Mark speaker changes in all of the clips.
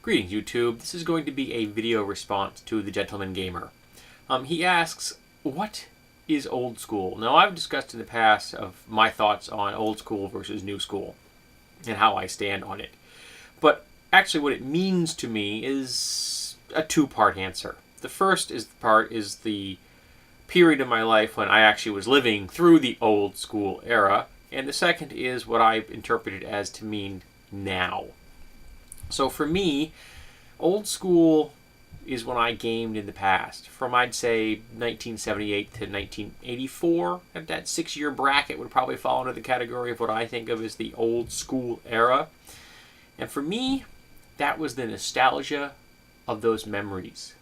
Speaker 1: Greetings, YouTube. This is going to be a video response to the Gentleman Gamer. He asks, what is old school? Now, I've discussed in the past of my thoughts on old school versus new school and how I stand on it. But actually what it means to me is a two-part answer. The first is the period of my life when I actually was living through the old school era, and the second is what I interpret it as to mean now. So for me, old school is when I gamed in the past. From, I'd say, 1978 to 1984. That 6-year bracket would probably fall into the category of what I think of as the old school era. And for me, that was the nostalgia of those memories.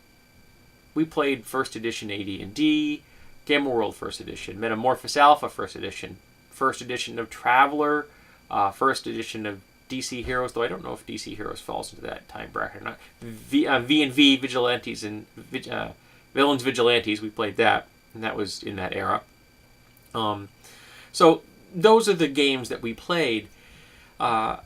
Speaker 1: We played first edition AD&D, Gamma World first edition, Metamorphosis Alpha first edition of Traveler, first edition of DC Heroes, though I don't know if DC Heroes falls into that time bracket or not. V&V, Vigilantes, and Villains Vigilantes, we played that, and that was in that era. So those are the games that we played. But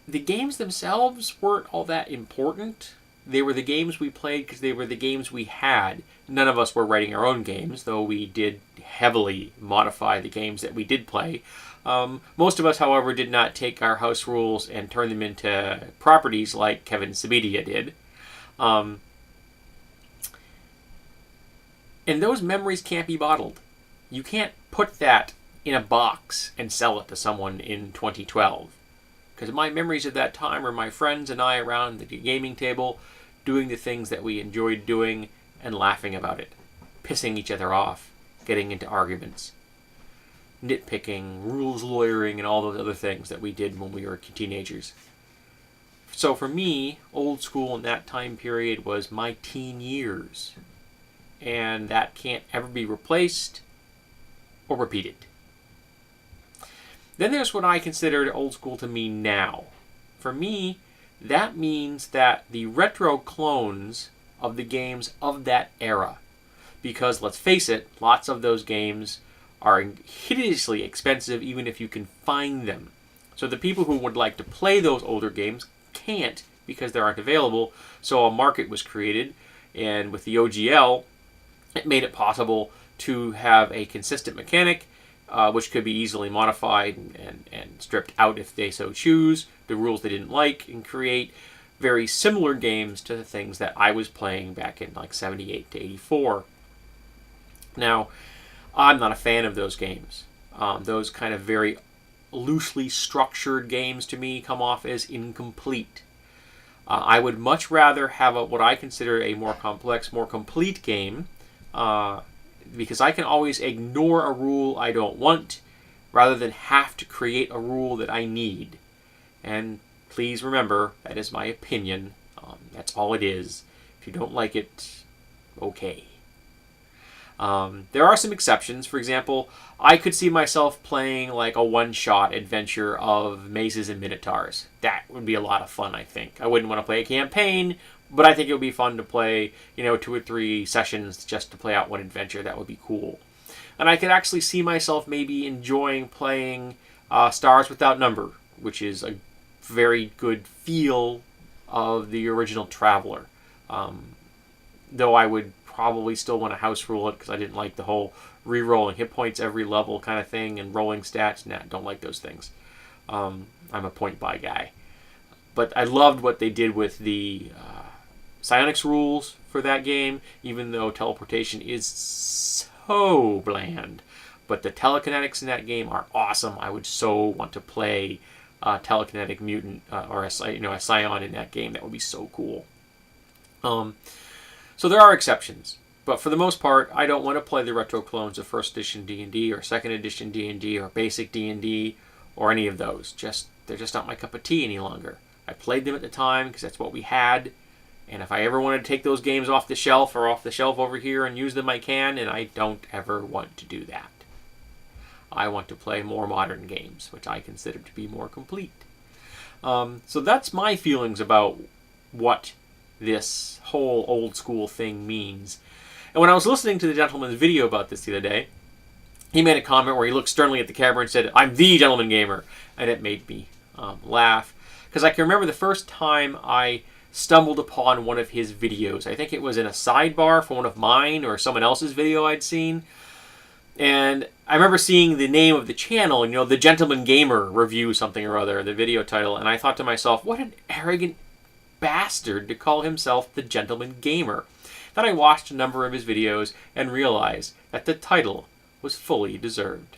Speaker 1: the games themselves weren't all that important. They were the games we played because they were the games we had. None of us were writing our own games, though we did heavily modify the games that we did play. Most of us, however, did not take our house rules and turn them into properties like Kevin Sabidia did. And those memories can't be bottled. You can't put that in a box and sell it to someone in 2012. Because my memories of that time are my friends and I around the gaming table doing the things that we enjoyed doing and laughing about it. Pissing each other off. Getting into arguments. Nitpicking, rules lawyering, and all those other things that we did when we were teenagers. So for me, old school in that time period was my teen years. And that can't ever be replaced or repeated. Then there's what I consider old school to mean now. For me, that means that the retro clones of the games of that era. Because, let's face it, lots of those games are hideously expensive even if you can find them. So the people who would like to play those older games can't because they aren't available. So a market was created, and with the OGL, it made it possible to have a consistent mechanic, which could be easily modified and stripped out if they so choose, the rules they didn't like, and create very similar games to the things that I was playing back in like 78 to 84. Now, I'm not a fan of those games. Those kind of very loosely structured games to me come off as incomplete. I would much rather have what I consider a more complex, more complete game, because I can always ignore a rule I don't want rather than have to create a rule that I need. And please remember, that is my opinion. That's all it is. If you don't like it, okay. There are some exceptions. For example, I could see myself playing like a one-shot adventure of Mazes and Minotaurs. That would be a lot of fun, I think. I wouldn't want to play a campaign, but I think it would be fun to play, 2 or 3 sessions just to play out one adventure. That would be cool. And I could actually see myself maybe enjoying playing Stars Without Number, which is a very good feel of the original Traveler. Though I would probably still want to house rule it because I didn't like the whole re-rolling hit points every level kind of thing and rolling stats. Nah, don't like those things. I'm a point buy guy. But I loved what they did with the psionics rules for that game, even though teleportation is so bland. But the telekinetics in that game are awesome. I would so want to play telekinetic mutant or a scion in that game. That would be so cool. So there are exceptions, but for the most part, I don't want to play the retro clones of first edition D&D or second edition D&D or basic D&D or any of those. They're just not my cup of tea any longer. I played them at the time because that's what we had, and if I ever wanted to take those games off the shelf or off the shelf over here and use them, I can, and I don't ever want to do that. I want to play more modern games, which I consider to be more complete. So that's my feelings about what this whole old school thing means. And when I was listening to the gentleman's video about this the other day, he made a comment where he looked sternly at the camera and said, "I'm the Gentleman Gamer," and it made me laugh. Because I can remember the first time I stumbled upon one of his videos. I think it was in a sidebar for one of mine or someone else's video I'd seen. And I remember seeing the name of the channel, The Gentleman Gamer review something or other, the video title, and I thought to myself, what an arrogant bastard to call himself the Gentleman Gamer. Then I watched a number of his videos and realized that the title was fully deserved.